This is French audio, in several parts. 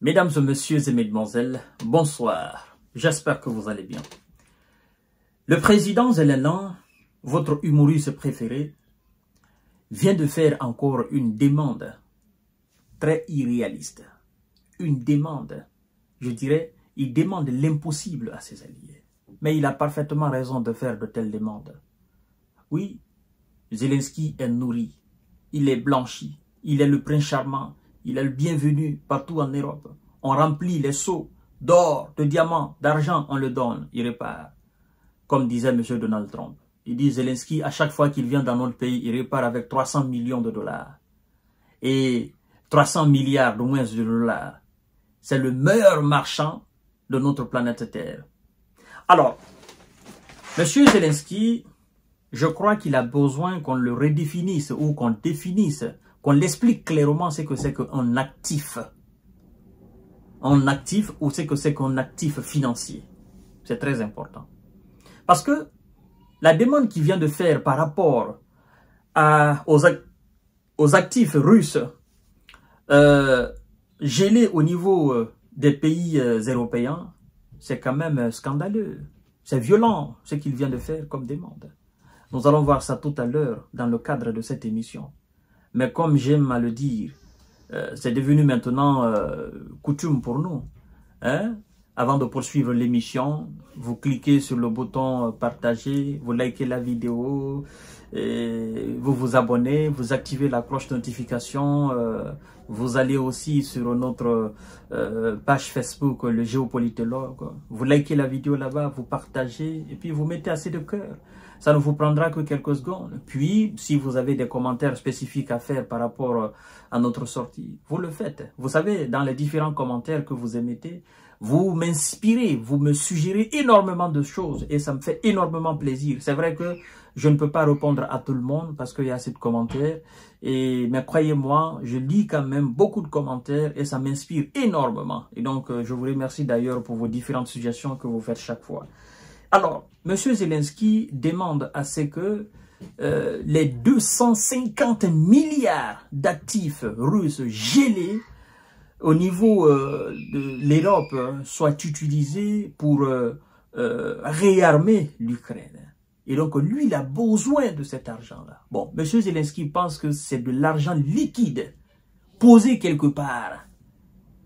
Mesdames et messieurs et mesdemoiselles, bonsoir. J'espère que vous allez bien. Le président Zelensky, votre humoriste préféré, vient de faire encore une demande très irréaliste. Une demande, je dirais, il demande l'impossible à ses alliés. Mais il a parfaitement raison de faire de telles demandes. Oui, Zelensky est nourri, il est blanchi, il est le prince charmant, il est le bienvenu partout en Europe. On remplit les seaux d'or, de diamants, d'argent, on le donne, il repart. Comme disait M. Donald Trump. Il dit Zelensky, à chaque fois qu'il vient dans notre pays, il repart avec 300 millions de dollars. Et 300 milliards de moins de dollars. C'est le meilleur marchand de notre planète Terre. Alors, M. Zelensky, je crois qu'il a besoin qu'on le redéfinisse ou qu'on définisse, qu'on l'explique clairement ce que c'est qu'un actif. Un actif ou ce que c'est qu'un actif financier. C'est très important. Parce que la demande qu'il vient de faire par rapport aux actifs russes gelés au niveau des pays européens, c'est quand même scandaleux. C'est violent ce qu'il vient de faire comme demande. Nous allons voir ça tout à l'heure dans le cadre de cette émission. Mais comme j'aime à le dire, c'est devenu maintenant coutume pour nous. Hein? Avant de poursuivre l'émission, vous cliquez sur le bouton partager, vous likez la vidéo, vous vous abonnez, vous activez la cloche de notification, vous allez aussi sur notre page Facebook, le géopolitologue, vous likez la vidéo là-bas, vous partagez et puis vous mettez assez de cœur. Ça ne vous prendra que quelques secondes. Puis, si vous avez des commentaires spécifiques à faire par rapport à notre sortie, vous le faites. Vous savez, dans les différents commentaires que vous émettez, vous m'inspirez, vous me suggérez énormément de choses et ça me fait énormément plaisir. C'est vrai que je ne peux pas répondre à tout le monde parce qu'il y a assez de commentaires. Mais croyez-moi, je lis quand même beaucoup de commentaires et ça m'inspire énormément. Et donc, je vous remercie d'ailleurs pour vos différentes suggestions que vous faites chaque fois. Alors, M. Zelensky demande à ce que les 250 milliards d'actifs russes gelés au niveau de l'Europe soient utilisés pour réarmer l'Ukraine. Et donc, lui, il a besoin de cet argent-là. Bon, M. Zelensky pense que c'est de l'argent liquide posé quelque part.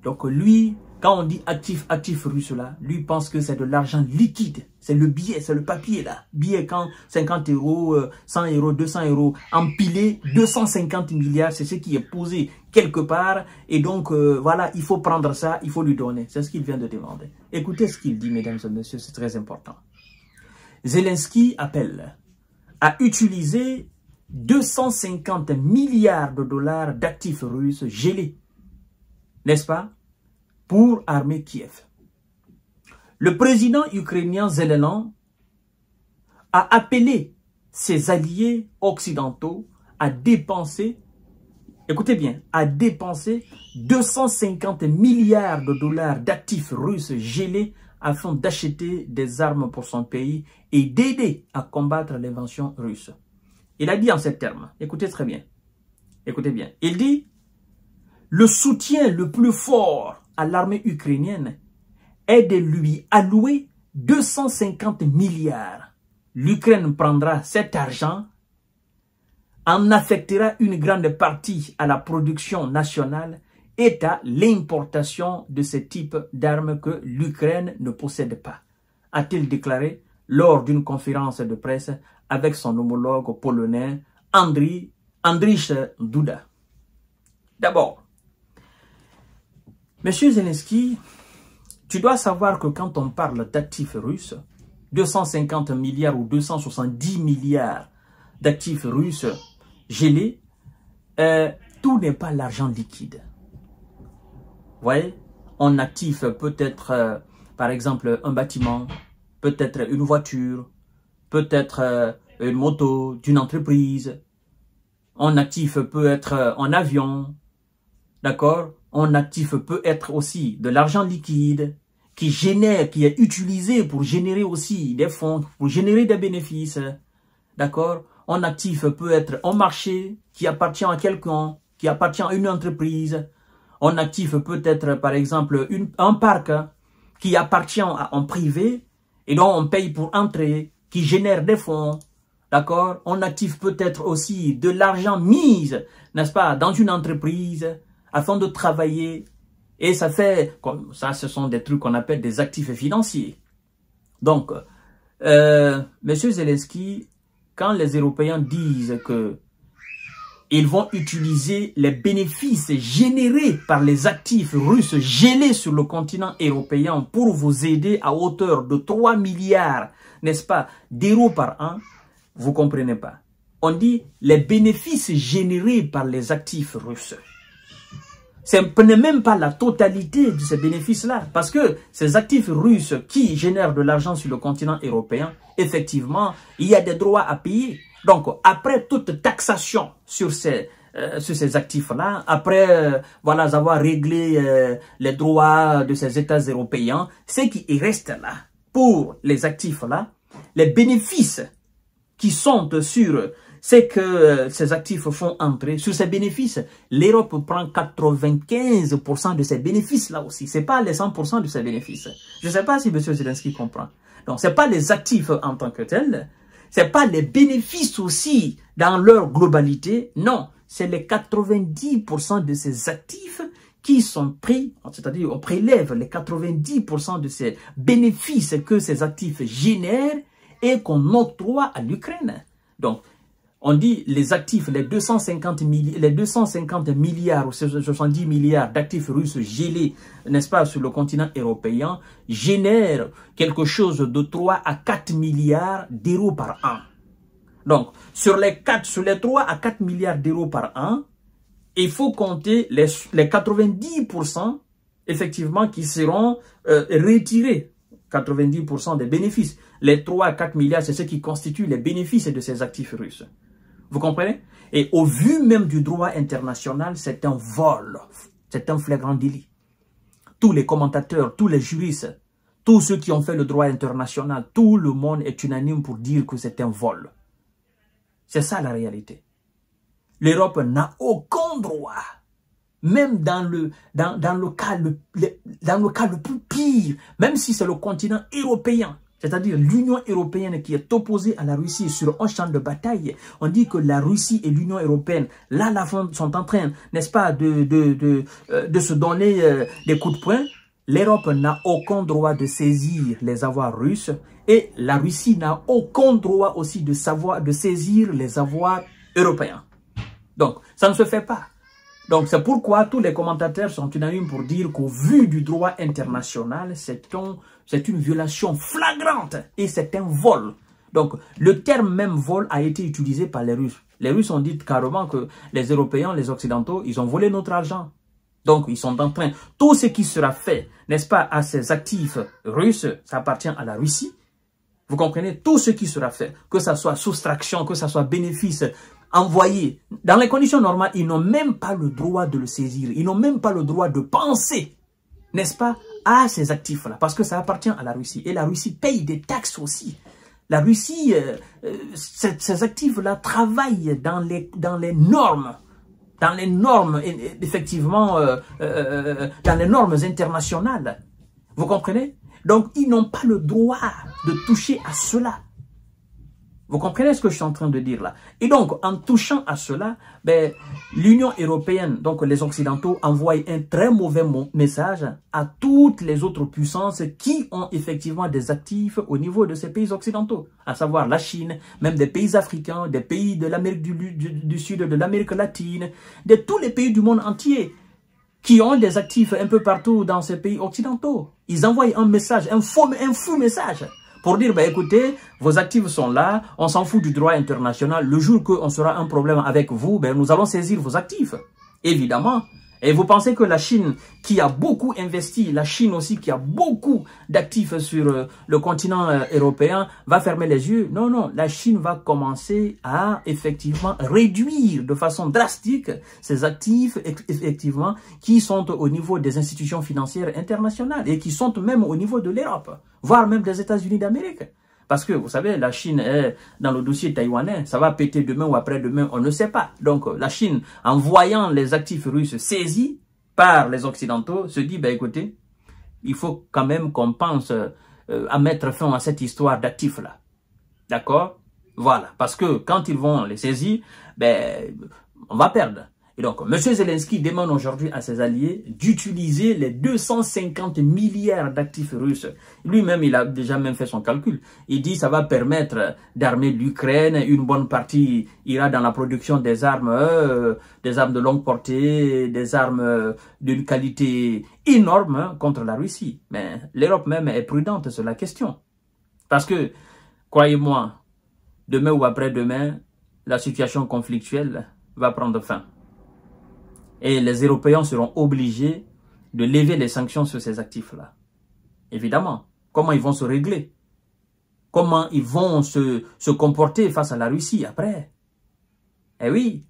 Donc, lui, quand on dit actif russe là, lui pense que c'est de l'argent liquide. C'est le billet, c'est le papier là. Billet quand 50 euros, 100 euros, 200 euros, empilé, 250 milliards, c'est ce qui est posé quelque part. Et donc, voilà, il faut prendre ça, il faut lui donner. C'est ce qu'il vient de demander. Écoutez ce qu'il dit, mesdames et messieurs, c'est très important. Zelensky appelle à utiliser 250 milliards de dollars d'actifs russes gelés. N'est-ce pas? Pour armer Kiev. Le président ukrainien Zelensky a appelé ses alliés occidentaux à dépenser, écoutez bien, à dépenser 250 milliards de dollars d'actifs russes gelés afin d'acheter des armes pour son pays et d'aider à combattre l'invasion russe. Il a dit en ces termes, écoutez très bien, écoutez bien, il dit « Le soutien le plus fort à l'armée ukrainienne est de lui allouer 250 milliards. L'Ukraine prendra cet argent, en affectera une grande partie à la production nationale et à l'importation de ce type d'armes que l'Ukraine ne possède pas, a-t-il déclaré lors d'une conférence de presse avec son homologue polonais Andrzej Duda. D'abord, Monsieur Zelensky, tu dois savoir que quand on parle d'actifs russes, 250 milliards ou 270 milliards d'actifs russes gelés, tout n'est pas l'argent liquide. Vous voyez, un actif peut être, par exemple, un bâtiment, peut-être une voiture, peut-être une moto d'une entreprise. Un actif peut être un avion, d'accord? Un actif peut être aussi de l'argent liquide qui génère, qui est utilisé pour générer aussi des fonds, pour générer des bénéfices. D'accord? Un actif peut être un marché qui appartient à quelqu'un, qui appartient à une entreprise. On active peut-être, par exemple, un parc qui appartient en privé et dont on paye pour entrer, qui génère des fonds. D'accord? On active peut-être aussi de l'argent mis, n'est-ce pas, dans une entreprise afin de travailler. Et ça fait, comme ça, ce sont des trucs qu'on appelle des actifs financiers. Donc, Monsieur Zelensky, quand les Européens disent que ils vont utiliser les bénéfices générés par les actifs russes gelés sur le continent européen pour vous aider à hauteur de 3 milliards, n'est-ce pas, d'euros par an, vous comprenez pas. On dit les bénéfices générés par les actifs russes. Ce n'est même pas la totalité de ces bénéfices-là. Parce que ces actifs russes qui génèrent de l'argent sur le continent européen, effectivement, il y a des droits à payer. Donc, après toute taxation sur ces actifs-là, après voilà, avoir réglé les droits de ces États européens, ce qui reste là, pour les actifs-là, les bénéfices qui sont sur ce que ces actifs font entrer, sur ces bénéfices, l'Europe prend 95% de ces bénéfices-là aussi. Ce n'est pas les 100% de ces bénéfices. Je ne sais pas si M. Zelensky comprend. Donc, ce n'est pas les actifs en tant que tels, ce n'est pas les bénéfices aussi dans leur globalité. Non, c'est les 90% de ces actifs qui sont pris, c'est-à-dire on prélève les 90% de ces bénéfices que ces actifs génèrent et qu'on octroie à l'Ukraine. Donc, on dit les actifs, les 250 milliards ou 70 milliards d'actifs russes gelés, n'est-ce pas, sur le continent européen, génèrent quelque chose de 3 à 4 milliards d'euros par an. Donc, sur les 3 à 4 milliards d'euros par an, il faut compter les 90% effectivement qui seront retirés. 90% des bénéfices. Les 3 à 4 milliards, c'est ce qui constitue les bénéfices de ces actifs russes. Vous comprenez? Et au vu même du droit international, c'est un vol. C'est un flagrant délit. Tous les commentateurs, tous les juristes, tous ceux qui ont fait le droit international, tout le monde est unanime pour dire que c'est un vol. C'est ça la réalité. L'Europe n'a aucun droit, même dans le cas le plus pire, même si c'est le continent européen, c'est-à-dire l'Union européenne qui est opposée à la Russie sur un champ de bataille. On dit que la Russie et l'Union européenne, là, sont en train, n'est-ce pas, de se donner des coups de poing. L'Europe n'a aucun droit de saisir les avoirs russes et la Russie n'a aucun droit aussi de saisir les avoirs européens. Donc, ça ne se fait pas. Donc, c'est pourquoi tous les commentateurs sont unanimes pour dire qu'au vu du droit international, c'est une violation flagrante et c'est un vol. Donc, le terme même vol a été utilisé par les Russes. Les Russes ont dit carrément que les Européens, les Occidentaux, ils ont volé notre argent. Donc, ils sont en train, tout ce qui sera fait, n'est-ce pas, à ces actifs russes, ça appartient à la Russie. Vous comprenez? Tout ce qui sera fait, que ça soit soustraction, que ça soit bénéfice, envoyé. Dans les conditions normales, ils n'ont même pas le droit de le saisir. Ils n'ont même pas le droit de penser, n'est-ce pas, à ces actifs-là. Parce que ça appartient à la Russie. Et la Russie paye des taxes aussi. La Russie, ces actifs-là travaillent dans les normes. Dans les normes, effectivement, dans les normes internationales. Vous comprenez? Donc, ils n'ont pas le droit de toucher à cela. Vous comprenez ce que je suis en train de dire là? Et donc, en touchant à cela, ben, l'Union européenne, donc les Occidentaux, envoient un très mauvais message à toutes les autres puissances qui ont effectivement des actifs au niveau de ces pays occidentaux, à savoir la Chine, même des pays africains, des pays de l'Amérique du Sud, de l'Amérique latine, de tous les pays du monde entier qui ont des actifs un peu partout dans ces pays occidentaux. Ils envoient un message, un faux message, pour dire, bah, écoutez, vos actifs sont là, on s'en fout du droit international. Le jour qu'on sera un problème avec vous, ben, nous allons saisir vos actifs. Évidemment. Et vous pensez que la Chine, qui a beaucoup investi, la Chine aussi, qui a beaucoup d'actifs sur le continent européen, va fermer les yeux? Non, non. La Chine va commencer à, effectivement, réduire de façon drastique ces actifs, effectivement, qui sont au niveau des institutions financières internationales et qui sont même au niveau de l'Europe, voire même des États-Unis d'Amérique. Parce que, vous savez, la Chine est dans le dossier taïwanais. Ça va péter demain ou après-demain, on ne sait pas. Donc, la Chine, en voyant les actifs russes saisis par les Occidentaux se dit, ben écoutez, il faut quand même qu'on pense à mettre fin à cette histoire d'actifs-là. D'accord? Voilà. Parce que quand ils vont les saisir, ben, on va perdre. Et donc, M. Zelensky demande aujourd'hui à ses alliés d'utiliser les 250 milliards d'actifs russes. Lui-même, il a déjà même fait son calcul. Il dit que ça va permettre d'armer l'Ukraine. Une bonne partie ira dans la production des armes de longue portée, des armes d'une qualité énorme contre la Russie. Mais l'Europe même est prudente sur la question. Parce que, croyez-moi, demain ou après-demain, la situation conflictuelle va prendre fin. Et les Européens seront obligés de lever les sanctions sur ces actifs-là. Évidemment. Comment ils vont se régler? Comment ils vont se comporter face à la Russie après? Eh oui.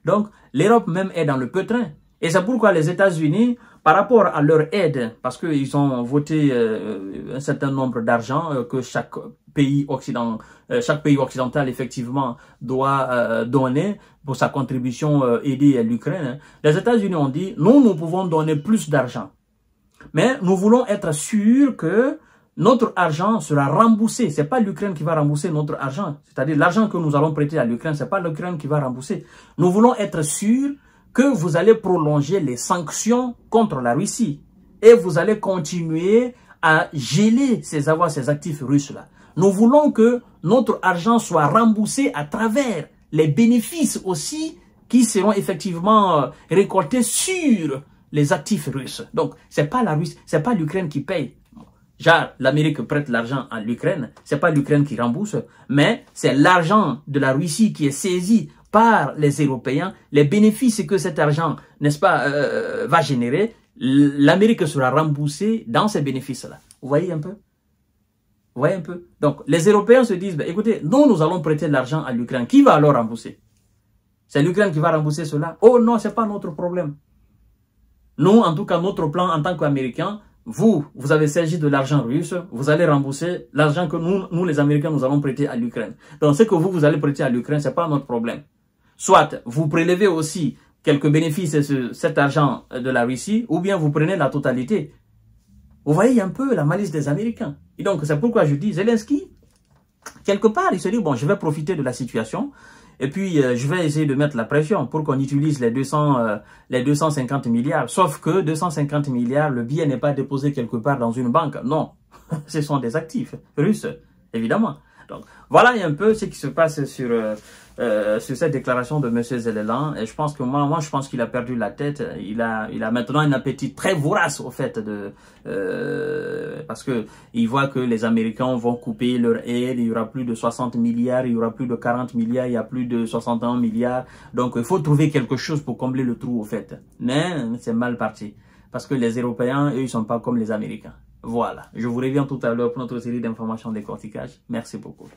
Donc, l'Europe même est dans le pétrin. Et c'est pourquoi les États-Unis, par rapport à leur aide, parce qu'ils ont voté un certain nombre d'argent que chaque pays occidental effectivement doit donner pour sa contribution aider à l'Ukraine, les États-Unis ont dit, nous pouvons donner plus d'argent. Mais nous voulons être sûrs que notre argent sera remboursé. C'est pas l'Ukraine qui va rembourser notre argent. C'est-à-dire l'argent que nous allons prêter à l'Ukraine, c'est pas l'Ukraine qui va rembourser. Nous voulons être sûrs que vous allez prolonger les sanctions contre la Russie. Et vous allez continuer à geler ces avoirs, ces actifs russes-là. Nous voulons que notre argent soit remboursé à travers les bénéfices aussi qui seront effectivement récoltés sur les actifs russes. Donc, c'est pas la Russie, c'est pas l'Ukraine qui paye. Genre, l'Amérique prête l'argent à l'Ukraine, c'est pas l'Ukraine qui rembourse, mais c'est l'argent de la Russie qui est saisi par les Européens, les bénéfices que cet argent, n'est-ce pas, va générer, l'Amérique sera remboursée dans ces bénéfices-là. Vous voyez un peu? Vous voyez un peu? Donc, les Européens se disent, ben, écoutez, nous allons prêter l'argent à l'Ukraine. Qui va alors rembourser? C'est l'Ukraine qui va rembourser cela? Oh non, c'est pas notre problème. Nous, en tout cas, notre plan en tant qu'Américains, vous avez saisi de l'argent russe, vous allez rembourser l'argent que nous, les Américains, nous allons prêter à l'Ukraine. Donc, ce que vous allez prêter à l'Ukraine, c'est pas notre problème. Soit vous prélevez aussi quelques bénéfices sur cet argent de la Russie, ou bien vous prenez la totalité. Vous voyez un peu la malice des Américains. Et donc, c'est pourquoi je dis, Zelensky, quelque part, il se dit, bon, je vais profiter de la situation, et puis je vais essayer de mettre la pression pour qu'on utilise les 250 milliards. Sauf que 250 milliards, le billet n'est pas déposé quelque part dans une banque. Non, ce sont des actifs russes, évidemment. Donc, voilà un peu ce qui se passe sur cette déclaration de M. Zelensky. Et je pense que moi, je pense qu'il a perdu la tête. Il a maintenant un appétit très vorace, au fait, parce que il voit que les Américains vont couper leur aide. Il y aura plus de 60 milliards, il y aura plus de 40 milliards, il y a plus de 61 milliards. Donc, il faut trouver quelque chose pour combler le trou, au fait. Mais c'est mal parti. Parce que les Européens, eux, ils sont pas comme les Américains. Voilà. Je vous reviens tout à l'heure pour notre série d'informations décortiquage. Merci beaucoup.